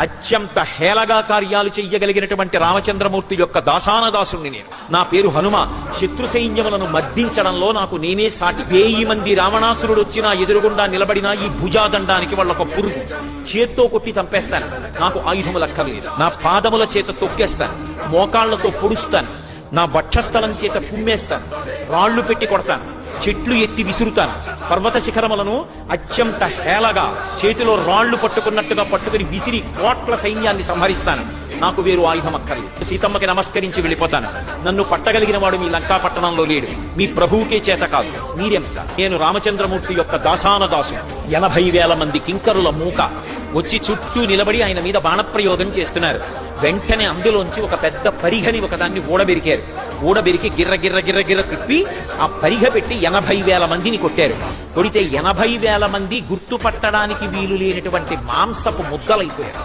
అత్యంత హేళగా కార్యాలు చెయ్యగలిగినటువంటి రామచంద్రమూర్తి యొక్క దాసానదాసుని నేను. నా పేరు హనుమ. శత్రు సైన్యములను మర్దించడంలో నాకు నేనే సాటి. 1000 మంది రావణాసురుడు వచ్చినా ఎదురుగుండా నిలబడినా ఈ భుజాదండానికి వాళ్ళొక పురుగు. చేత్తో కొట్టి చంపేస్తాను. నాకు ఆయుధములక్కర్లేదు. నా పాదముల చేత తొక్కేస్తాను, మోకాళ్లతో పొడుస్తాను, నా వక్షస్థలం చేత కుమ్మేస్తాను, రాళ్లు పెట్టి కొడతాను, చెట్లు ఎత్తి విసురుతాను, పర్వత శిఖరములను అత్యంత హేళగా చేతిలో రాళ్లు పట్టుకున్నట్టుగా పట్టుకుని విసిరి కోట్ల సైన్యాన్ని సంహరిస్తాను. నాకు వేరు ఆయుధం అక్కర్లేదు. సీతమ్మకి నమస్కరించి వెళ్ళిపోతాను. నన్ను పట్టగలిగిన వాడు మీ లంకా పట్టణంలో లేడు. మీ ప్రభువుకే చేత కాదు, మీరెంత. నేను రామచంద్రమూర్తి యొక్క దాసానదాసు. 80,000 మంది కింకరుల మూక వచ్చి చుట్టూ నిలబడి ఆయన మీద బాణప్రయోగం చేస్తున్నారు. వెంటనే అందులోంచి ఒక పెద్ద పరిఘని ఒకదాన్ని ఊడబెరికారు. ఊడబెరికి గిర్ర గిర్ర గిర్ర గిర్ర తిప్పి ఆ పరిఘ పెట్టి 80,000 మందిని కొట్టారు. కొడితే 80,000 మంది గుర్తుపట్టడానికి వీలు లేనటువంటి మాంసపు ముద్దలైపోయారు.